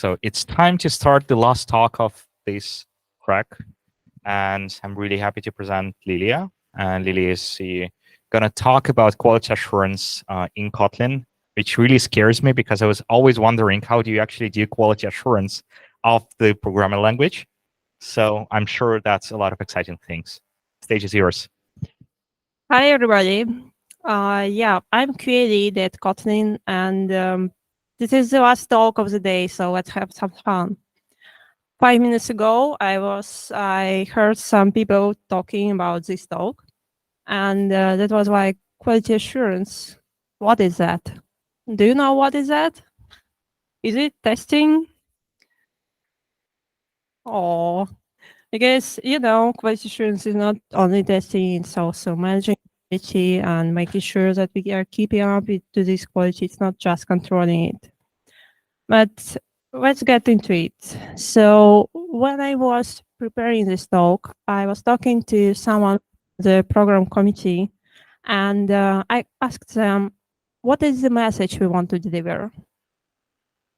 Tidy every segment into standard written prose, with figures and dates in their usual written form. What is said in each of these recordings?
So it's time to start the last talk of this track. And I'm really happy to present Liliia. And Liliia is going to talk about quality assurance in Kotlin, which really scares me because I was always wondering, how do you actually do quality assurance of the programming language? So I'm sure that's a lot of exciting things. Stage is yours. Hi, everybody. Yeah, I'm QA lead at Kotlin, and this is the last talk of the day, so let's have some fun. 5 minutes ago, I heard some people talking about this talk, and that was like quality assurance. What is that? Do you know what is that? Is it testing? Oh, because quality assurance is not only testing; it's also managing quality and making sure that we are keeping up to this quality. It's not just controlling it. But let's get into it. So when I was preparing this talk, I was talking to someone, the program committee, and I asked them, what is the message we want to deliver?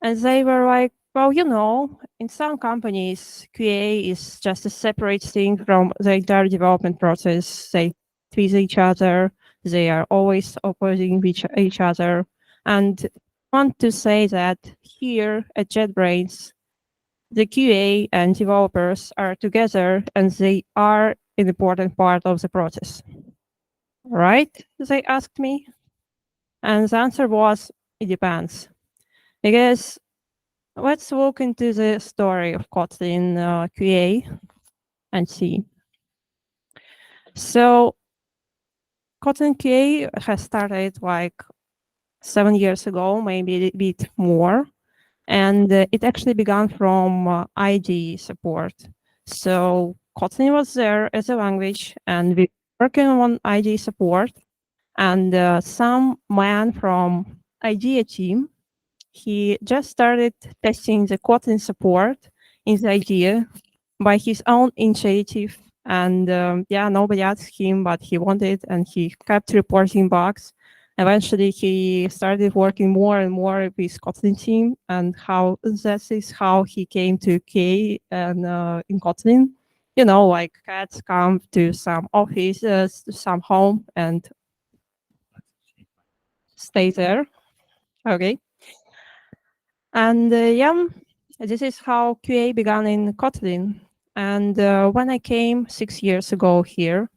And they were like, well, in some companies, QA is just a separate thing from the entire development process. They with each other. They are always opposing each other. And I want to say that here at JetBrains, the QA and developers are together and they are an important part of the process. Right? They asked me. And the answer was, it depends. Because let's look into the story of Kotlin QA and see. So Kotlin QA has started like 7 years ago, maybe a bit more. And it actually began from IDE support. So Kotlin was there as a language, and we were working on IDE support. And some man from IDEA team, he just started testing the Kotlin support in the IDEA by his own initiative. And nobody asked him, but he wanted, and he kept reporting bugs. Eventually, he started working more and more with Kotlin team, and that is how he came to K and in Kotlin. Like cats come to some offices, to some home, and stay there. Okay. And this is how QA began in Kotlin. And when I came 6 years ago here,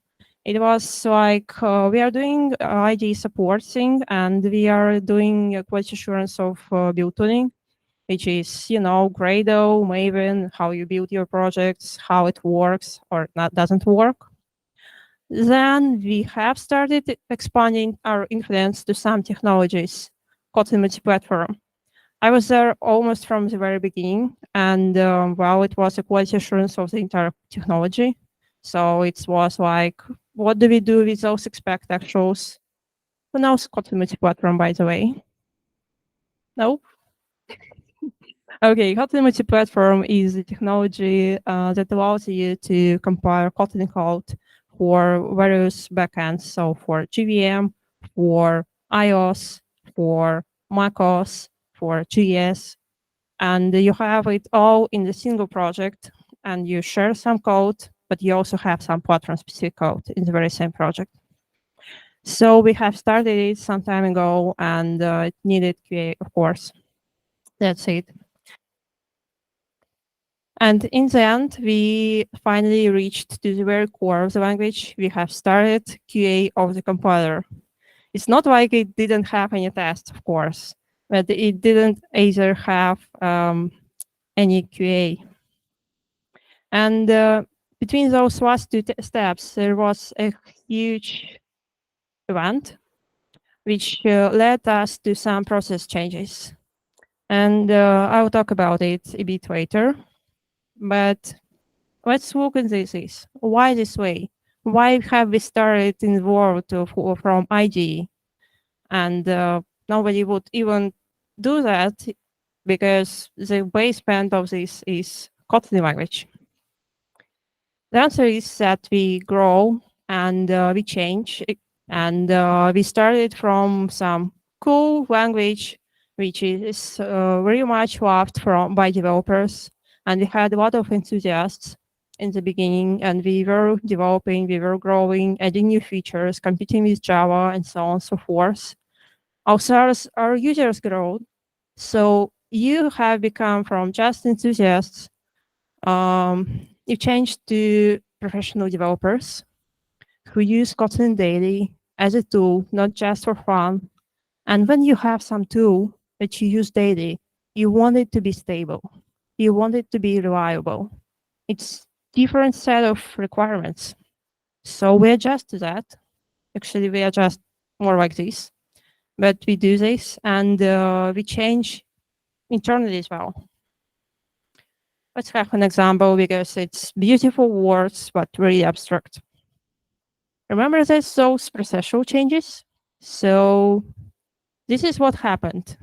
it was like we are doing ID support thing, and we are doing quality assurance of build tuning, which is, Gradle, Maven, how you build your projects, how it works or not doesn't work. Then we have started expanding our influence to some technologies, Kotlin Multiplatform. I was there almost from the very beginning, and it was a quality assurance of the entire technology. So it was like, what do we do with those expect actuals? Who knows Kotlin Multiplatform, by the way? No? Okay, Kotlin Multiplatform is a technology that allows you to compile Kotlin code for various backends. So for JVM, for iOS, for macOS, for GS, and you have it all in the single project, and you share some code, but you also have some platform-specific code in the very same project. So we have started it some time ago, and it needed QA, of course. That's it. And in the end, we finally reached to the very core of the language. We have started QA of the compiler. It's not like it didn't have any tests, of course, but it didn't either have any QA. And between those last two steps, there was a huge event which led us to some process changes. And I will talk about it a bit later. But let's look at this. Why this way? Why have we started in the world from IDE? And nobody would even do that because the baseband of this is Kotlin language. The answer is that we grow and we change, and we started from some cool language which is very much loved by developers. And we had a lot of enthusiasts in the beginning, and we were developing, we were growing, adding new features, competing with Java, and so on and so forth. Also, as our users grow, so you have become from just enthusiasts, you changed to professional developers who use Kotlin daily as a tool, not just for fun. And when you have some tool that you use daily, you want it to be stable. You want it to be reliable. It's different set of requirements. So we adjust to that. Actually, we adjust more like this, but we do this and we change internally as well. Let's have an example because it's beautiful words, but very abstract. Remember those processual changes? So this is what happened.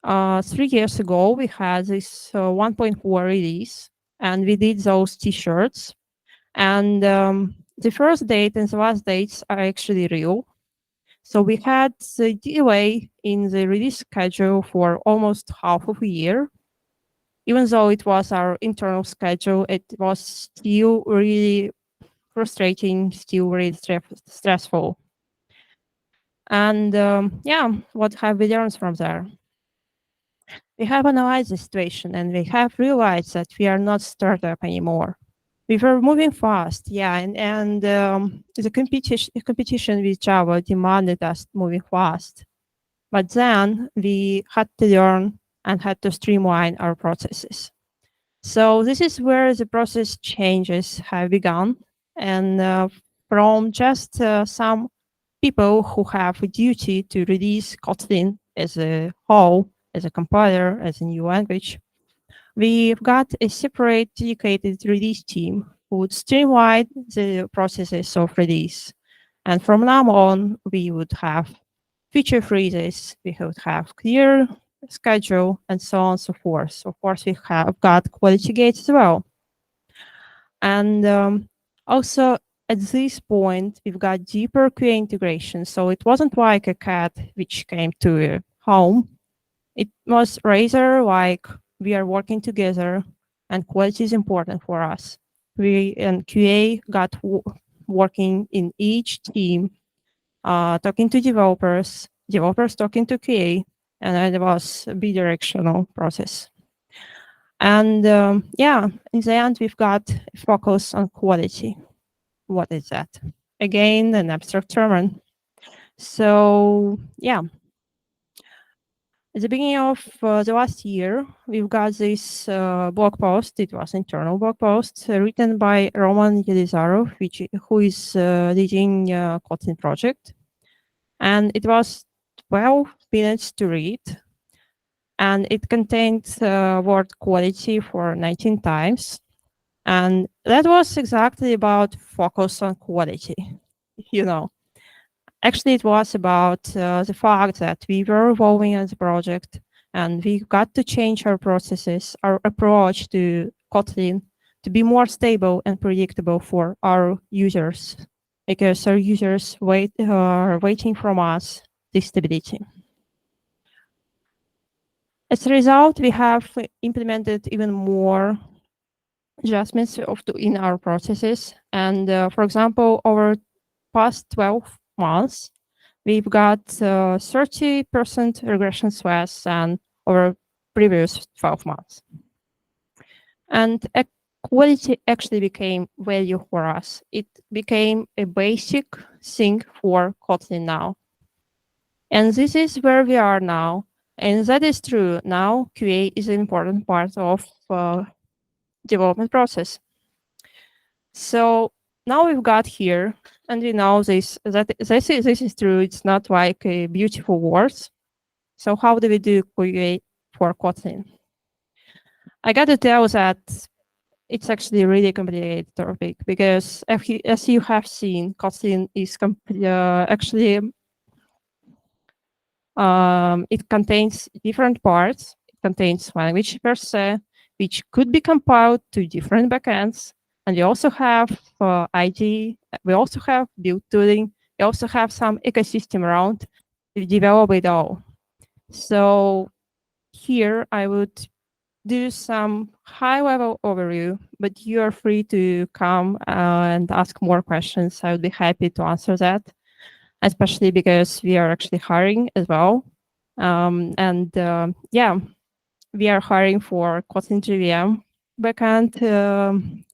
3 years ago, we had this 1.4 release, and we did those T-shirts. And the first date and the last dates are actually real. So we had the delay in the release schedule for almost half of a year. Even though it was our internal schedule, it was still really frustrating, still really stressful. And yeah, what have we learned from there? We have analyzed the situation and we have realized that we are not startup anymore. We were moving fast, yeah, and the competition with Java demanded us moving fast. But then we had to learn and had to streamline our processes. So this is where the process changes have begun. And from just some people who have a duty to release Kotlin as a whole, as a compiler, as a new language, we've got a separate dedicated release team who would streamline the processes of release. And from now on, we would have feature freezes, we would have clear schedule, and so on and so forth. So of course, we have got quality gates as well. And also, at this point, we've got deeper QA integration. So it wasn't like a cat which came to a home. It was rather like we are working together and quality is important for us. We and QA got working in each team, talking to developers, developers talking to QA, and it was a bidirectional process. And yeah, in the end, we've got a focus on quality. What is that? Again, an abstract term. So yeah, at the beginning of the last year, we've got this blog post. It was internal blog post written by Roman Yelizarov, who is leading Kotlin project. And it was 12 minutes to read. And it contained word quality for 19 times. And that was exactly about focus on quality, you know. Actually, it was about the fact that we were evolving as a project and we got to change our processes, our approach to Kotlin to be more stable and predictable for our users, because our users are waiting from us this stability. As a result, we have implemented even more adjustments in our processes. And for example, over past 12 months, we've got 30% regressions less than over previous 12 months. And quality actually became value for us. It became a basic thing for Kotlin now. And this is where we are now. And that is true. Now QA is an important part of development process. So now we've got here, and we know this is true. It's not like a beautiful words. So how do we do QA for Kotlin? I got to tell that it's actually a really complicated topic because as you have seen, Kotlin is actually it contains different parts. It contains language per se, which could be compiled to different backends. And we also have ID. We also have build tooling. We also have some ecosystem around to develop it all. So here I would do some high-level overview, but you are free to come and ask more questions. I would be happy to answer that, especially because we are actually hiring as well. Yeah, we are hiring for Kotlin JVM backend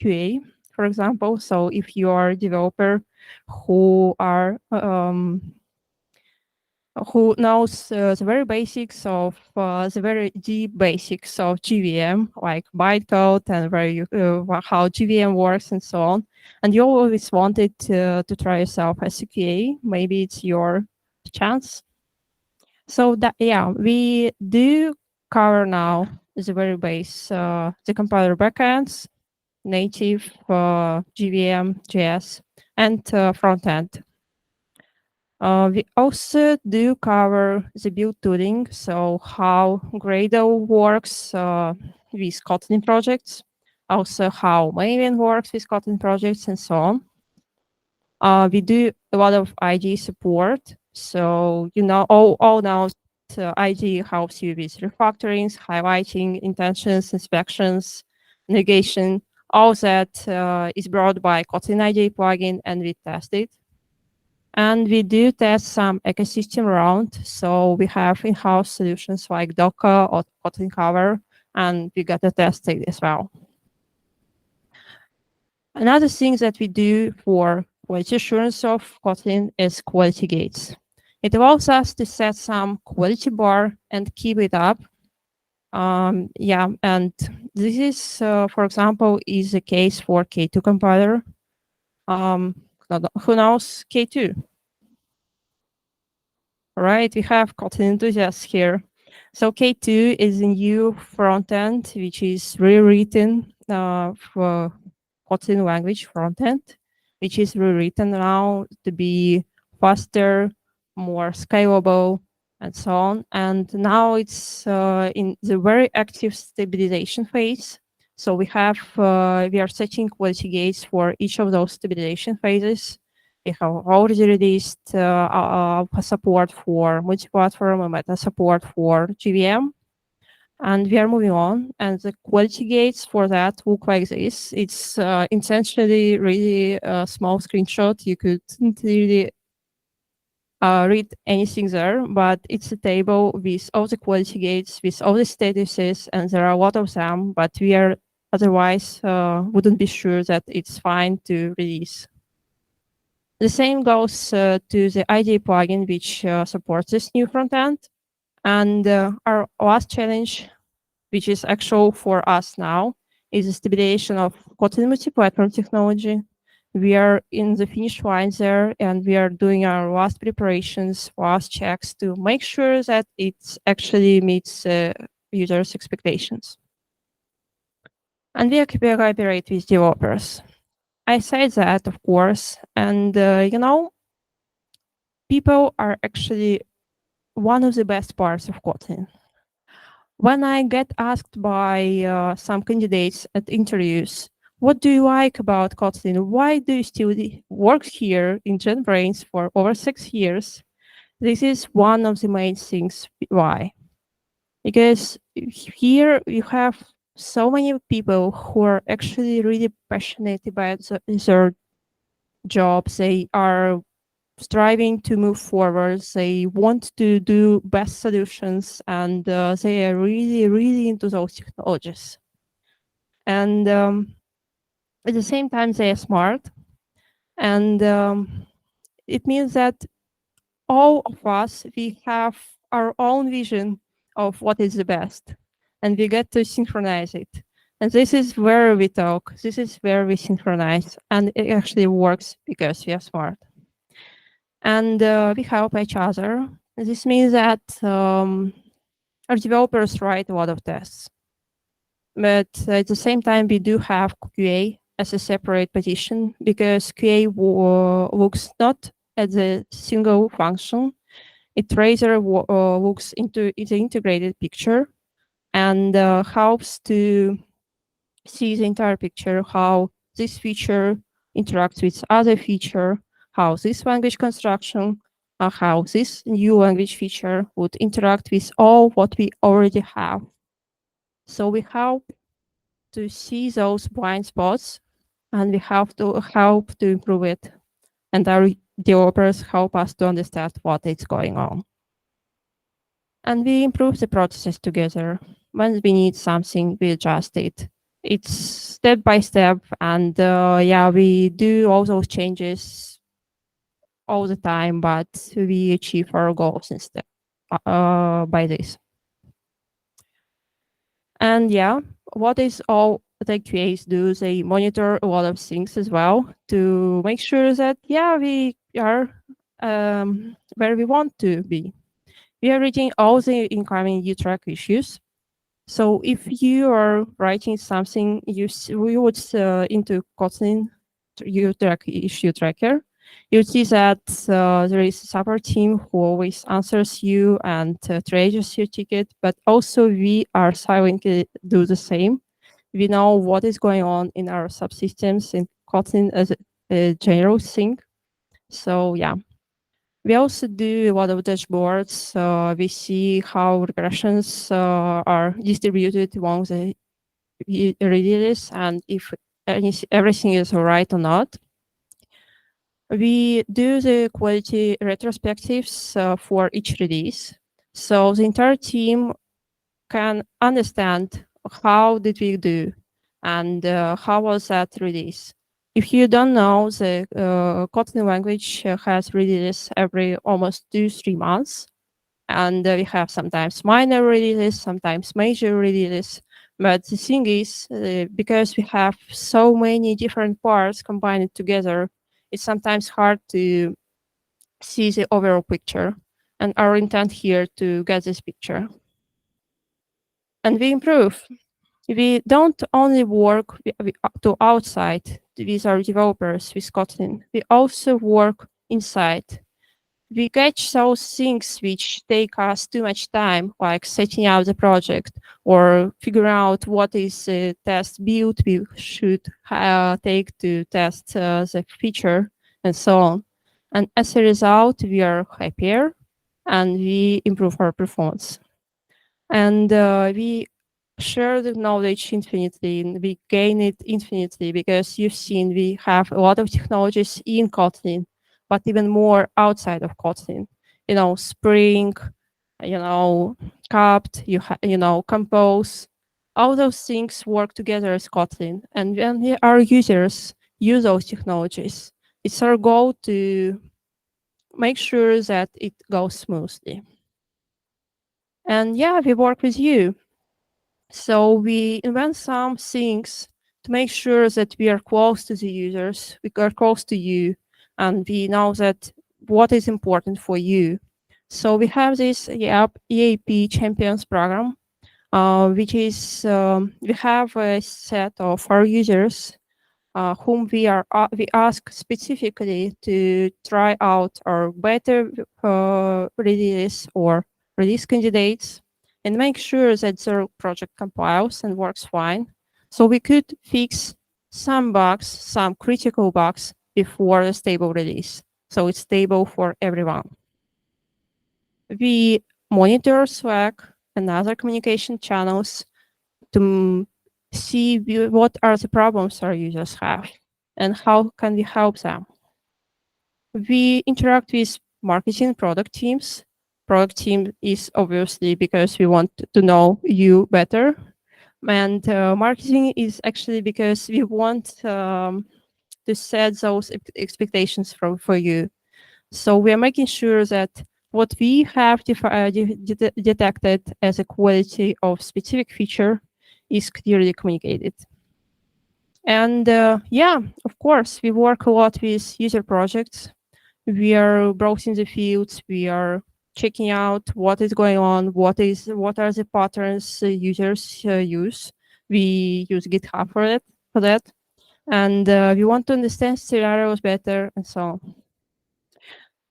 QA, for example. So if you are a developer who are who knows the very basics of the very deep basics of GVM, like bytecode and where you, how GVM works and so on. And you always wanted to try yourself as a QA. Maybe it's your chance. So that, yeah, we do cover now the very base, the compiler backends, native GVM, JS, and front end. We also do cover the build tooling, so how Gradle works with Kotlin projects, also how Maven works with Kotlin projects, and so on. We do a lot of IDE support, so you know all now IDE helps you with refactorings, highlighting, intentions, inspections, negation. All that is brought by Kotlin IDE plugin, and we test it. And we do test some ecosystem around. So we have in-house solutions like Docker or Kotlin Cover, and we got to test it as well. Another thing that we do for quality assurance of Kotlin is quality gates. It allows us to set some quality bar and keep it up. Yeah, and this is, for example, is the case for K2 compiler. Who knows K2? Right, we have Kotlin enthusiasts here. So K2 is a new front end, which is rewritten for Kotlin language front end, which is rewritten now to be faster, more scalable, and so on. And now it's in the very active stabilization phase. So we are setting quality gates for each of those stabilization phases. We have already released support for multiplatform and meta support for GVM. And we are moving on. And the quality gates for that look like this. It's essentially really a small screenshot. You couldn't really read anything there, but it's a table with all the quality gates, with all the statuses, and there are a lot of them, but we are otherwise wouldn't be sure that it's fine to release. The same goes to the IDE plugin, which supports this new front end. And our last challenge, which is actual for us now, is the stabilization of Kotlin multi-platform technology. We are in the finish line there, and we are doing our last preparations, last checks to make sure that it actually meets users' expectations. And we cooperate with developers. I said that, of course, and you know, people are actually one of the best parts of Kotlin. When I get asked by some candidates at interviews, what do you like about Kotlin? Why do you still work here in JetBrains for over 6 years? This is one of the main things why. Because here you have so many people who are actually really passionate about their jobs. They are striving to move forward. They want to do best solutions, and they are really, really into those technologies. And at the same time, they are smart. And it means that all of us, we have our own vision of what is the best, and we get to synchronize it. And this is where we talk. This is where we synchronize, and it actually works because we are smart. And we help each other. This means that our developers write a lot of tests. But at the same time, we do have QA as a separate position because QA looks not at the single function. It rather looks into the integrated picture and helps to see the entire picture, how this feature interacts with other feature, how this language construction how this new language feature would interact with all what we already have. So we help to see those blind spots, and we have to help to improve it. And our developers help us to understand what is going on. And we improve the processes together. When we need something, we adjust it. It's step by step, and yeah, we do all those changes all the time, but we achieve our goals instead by this. And yeah, what is all the QAs do? They monitor a lot of things as well to make sure that yeah, we are where we want to be. We are reading all the incoming U-track issues. So if you are writing something, we would into Kotlin U-track issue tracker, you see that there is a support team who always answers you and triages your ticket, but also we are silently do the same. We know what is going on in our subsystems in Kotlin as a general thing. So yeah. We also do a lot of dashboards. We see how regressions are distributed among the releases and if everything is all right or not. We do the quality retrospectives for each release. So the entire team can understand how did we do and how was that release. If you don't know, the Kotlin language has releases every almost 2-3 months. And we have sometimes minor releases, sometimes major releases. But the thing is, because we have so many different parts combined together, it's sometimes hard to see the overall picture. And our intent here to get this picture. And we improve. We don't only work to outside with our developers with Kotlin. We also work inside. We catch those things which take us too much time, like setting out the project or figuring out what is the test build we should take to test the feature and so on. And as a result, we are happier and we improve our performance. And we share the knowledge infinitely, and we gain it infinitely because you've seen we have a lot of technologies in Kotlin, but even more outside of Kotlin. You know, Spring, you know, Capt, Compose. All those things work together as Kotlin. And when our users use those technologies, it's our goal to make sure that it goes smoothly. And yeah, we work with you. So we invent some things to make sure that we are close to the users, we are close to you, and we know that what is important for you. So we have this EAP Champions program, which is we have a set of our users whom we ask specifically to try out our better release or release candidates and make sure that their project compiles and works fine. So we could fix some bugs, some critical bugs before the stable release. So it's stable for everyone. We monitor Slack and other communication channels to see what are the problems our users have and how can we help them. We interact with marketing product teams. Product team is obviously because we want to know you better. And marketing is actually because we want to set those expectations for you. So we are making sure that what we have detected as a quality of specific feature is clearly communicated. And yeah, of course, we work a lot with user projects. We are browsing the fields. We are checking out what is going on, what are the patterns users use. We use GitHub for that. And we want to understand scenarios better and so on.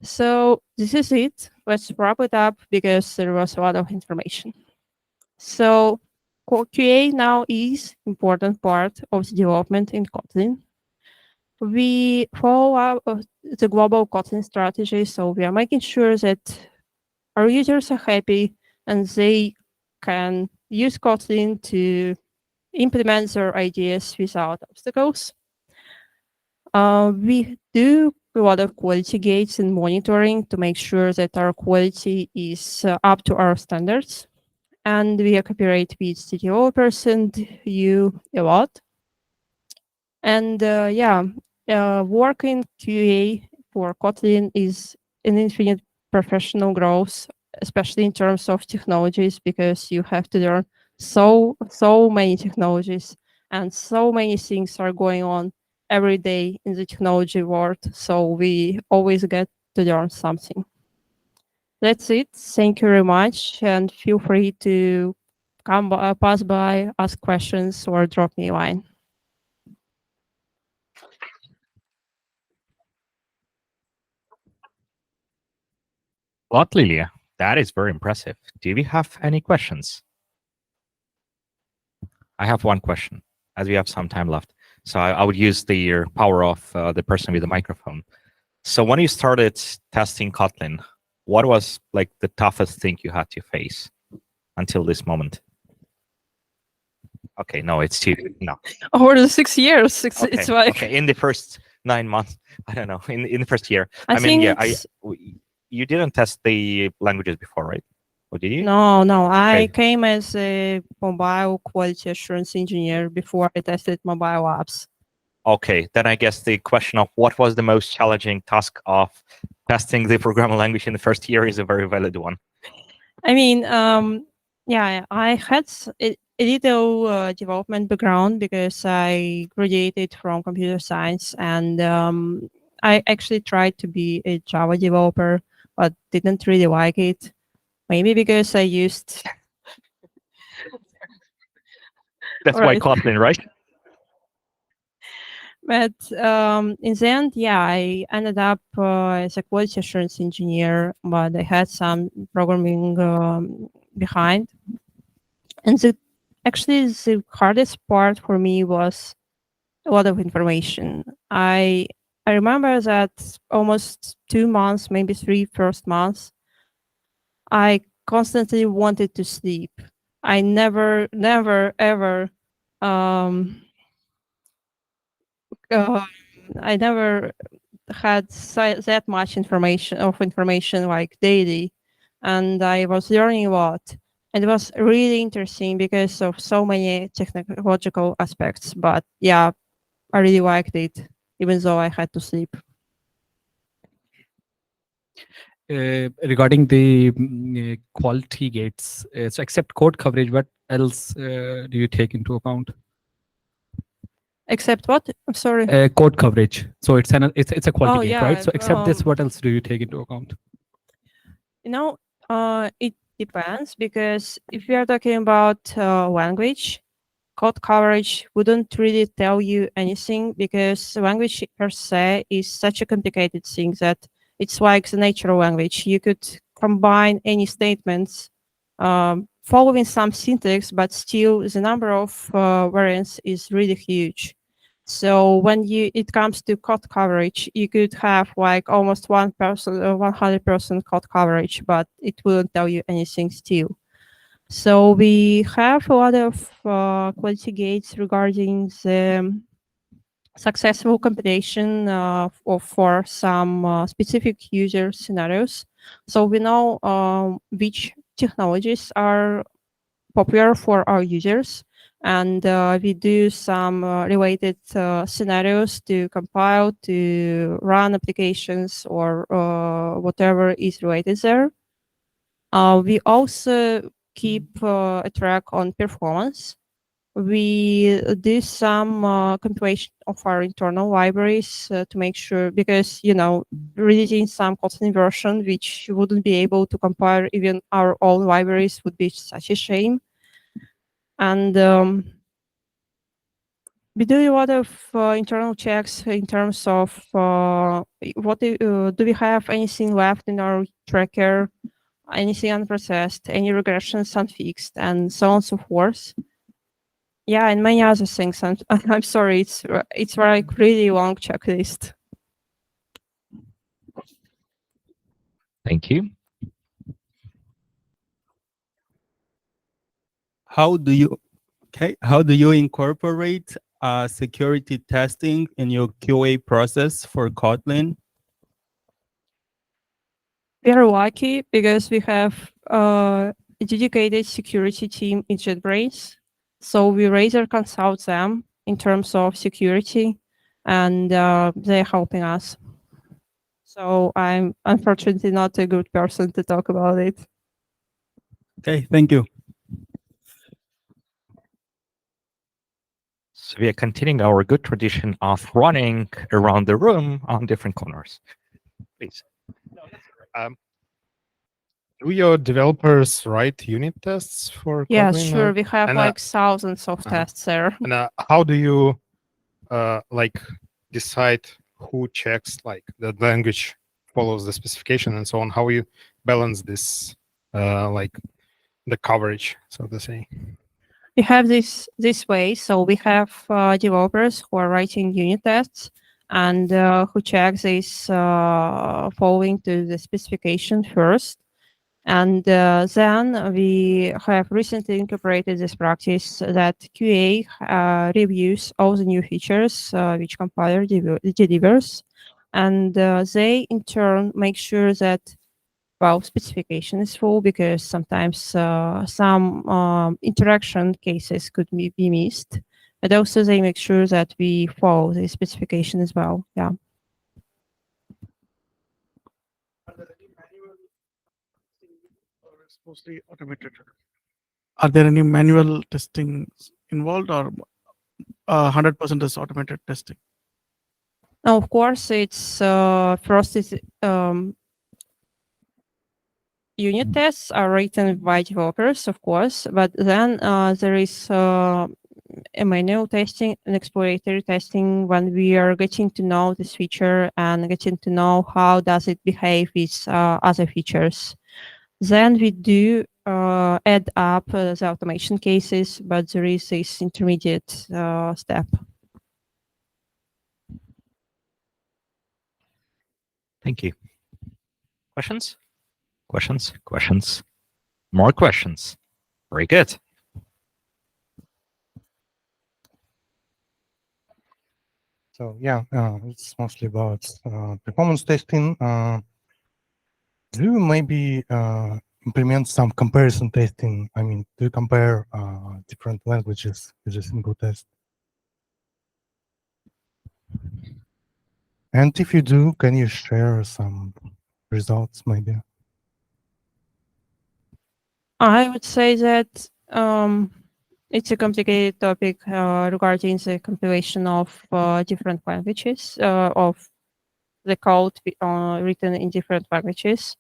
So this is it. Let's wrap it up because there was a lot of information. So QA now is important part of the development in Kotlin. We follow up the global Kotlin strategy, so we are making sure that our users are happy and they can use Kotlin to implement their ideas without obstacles. We do a lot of quality gates and monitoring to make sure that our quality is up to our standards. And we cooperate with the developers and you a lot. And working QA for Kotlin is an infinite professional growth, especially in terms of technologies, because you have to learn so many technologies and so many things are going on every day in the technology world. So we always get to learn something. That's it. Thank you very much, and feel free to pass by, ask questions, or drop me a line. Lot, Lilia. That is very impressive. Do we have any questions? I have one question, as we have some time left. So I would use the power of the person with the microphone. So when you started testing Kotlin, what was like the toughest thing you had to face until this moment? Okay, no, it's too no. Over the 6 years, it's Okay, like okay. In the first 9 months, I don't know. In the first year, I mean, think yeah, you didn't test the languages before, right? Or did you? no. I Okay. came as a mobile quality assurance engineer before I tested mobile apps. Okay, then I guess the question of what was the most challenging task of testing the programming language in the first year is a very valid one. I mean, yeah, I had a little development background because I graduated from computer science, and I actually tried to be a Java developer, but didn't really like it. Maybe because I used. That's why Right. Kotlin, right? But in the end, yeah, I ended up as a quality assurance engineer, but I had some programming behind. And actually, the hardest part for me was a lot of information. I remember that almost 2 months, maybe three first months, I constantly wanted to sleep. I never, ever um, uh, I never had that much information like daily, and I was learning a lot. And it was really interesting because of so many technological aspects. But yeah, I really liked it, even though I had to sleep. Regarding the quality gates, so except code coverage, what else do you take into account? Except what? I'm sorry. Code coverage. So it's a quality gate, yeah, right? So except this, what else do you take into account? You know, it depends, because if we are talking about language, code coverage wouldn't really tell you anything, because language per se is such a complicated thing that it's like the natural language. You could combine any statements following some syntax, but still the number of variants is really huge. So when it comes to code coverage, you could have like almost 100% code coverage, but it wouldn't tell you anything still. So we have a lot of quality gates regarding the successful compilation for some specific user scenarios. So we know which technologies are popular for our users, and we do some related scenarios to compile, to run applications, or whatever is related there. We also keep a track on performance. We do some compilation of our internal libraries to make sure, because, releasing some Kotlin version which wouldn't be able to compile even our own libraries would be such a shame. And we do a lot of internal checks in terms of do we have anything left in our tracker, anything unprocessed, any regressions unfixed, and so on and so forth. Yeah, and many other things. I'm sorry, it's like really long checklist. Thank you. How do you incorporate security testing in your QA process for Kotlin? We are lucky because we have a dedicated security team in JetBrains. So we rather consult them in terms of security, and they're helping us. So I'm unfortunately not a good person to talk about it. Okay, thank you. So we are continuing our good tradition of running around the room on different corners. Please. Do your developers write unit tests for Yeah, Kotlin? sure. We have and, like thousands of tests there. And how do you like decide who checks like the language follows the specification and so on? How you balance this like the coverage, so to say? We have this way. So we have developers who are writing unit tests and who check this following to the specification first. And then we have recently incorporated this practice that QA reviews all the new features which compiler delivers. And they in turn make sure that, well, specification is full because sometimes some interaction cases could be missed. But also they make sure that we follow the specification as well. Yeah. Mostly automated. Are there any manual testing involved, or 100% is automated testing? Now, of course, it's first is unit tests are written by developers, of course, but then there is a manual testing and exploratory testing when we are getting to know this feature and getting to know how does it behave with other features. Then we do add up the automation cases, but there is this intermediate step. Thank you. Questions? Questions? Questions? More questions? Very good. So yeah, it's mostly about performance testing. Do you maybe implement some comparison testing? I mean, do you compare different languages with a single test? And if you do, can you share some results maybe? I would say that it's a complicated topic regarding the compilation of different languages, of the code written in different languages.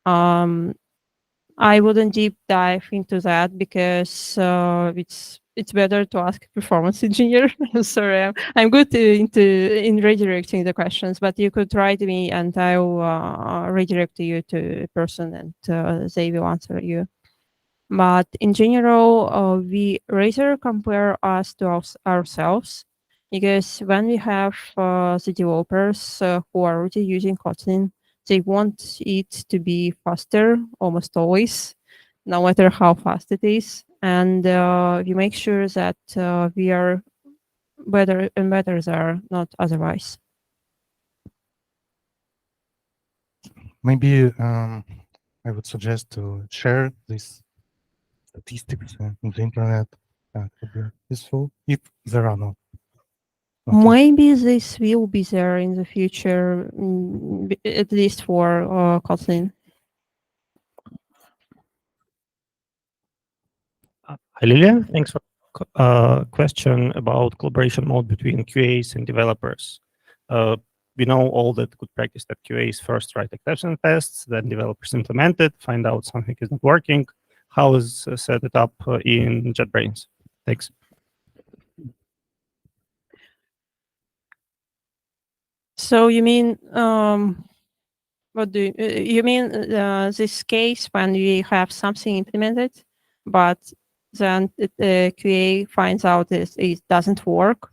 I wouldn't deep dive into that because it's better to ask a performance engineer. Sorry, I'm good in redirecting the questions, but you could write me and I'll redirect you to a person and they will answer you. But in general, we rather compare us to ourselves because when we have the developers who are already using Kotlin, they want it to be faster almost always, no matter how fast it is. And we make sure that we are better and better there, not otherwise. Maybe I would suggest to share these statistics in the internet. That would be useful if there are no. Maybe this will be there in the future, at least for Kotlin. Hi, Liliia. Thanks for question about collaboration mode between QAs and developers. We know all that good practice that QAs first write exception tests, then developers implement it, find out something is not working. How is set it up in JetBrains? Thanks. So you mean what do you mean this case when we have something implemented, but then the QA finds out this it doesn't work.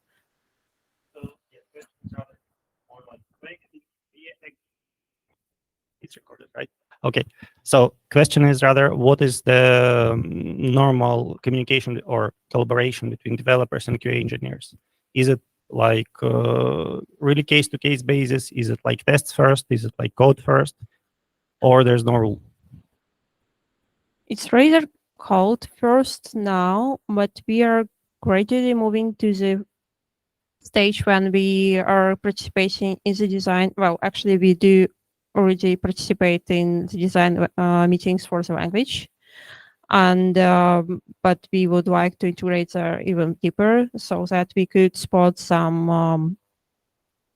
It's recorded, right? Okay. So question is rather, what is the normal communication or collaboration between developers and QA engineers? Is it like really case-to-case basis? Is it like tests first? Is it like code first? Or there's no rule? It's rather code first now, but we are gradually moving to the stage when we are participating in the design. Well, actually, we do already participate in the design meetings for the language. And but we would like to integrate even deeper so that we could spot some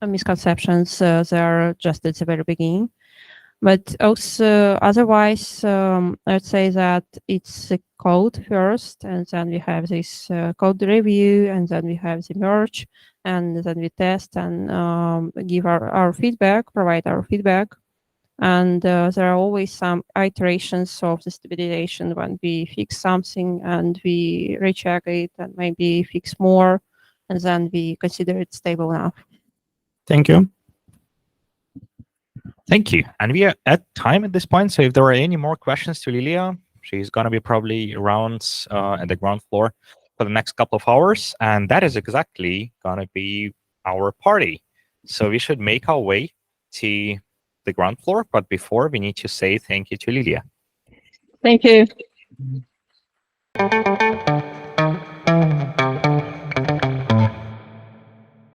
misconceptions there just at the very beginning. But also, otherwise, I'd say that it's code first, and then we have this code review, and then we have the merge, and then we test and give our feedback, provide our feedback. And there are always some iterations of the stabilization when we fix something and we recheck it and maybe fix more, and then we consider it stable enough. Thank you. Thank you. And we are at time at this point. So if there are any more questions to Liliia, she's going to be probably around at the ground floor for the next couple of hours. And that is exactly going to be our party. So we should make our way to the ground floor. But before, we need to say thank you to Liliia. Thank you.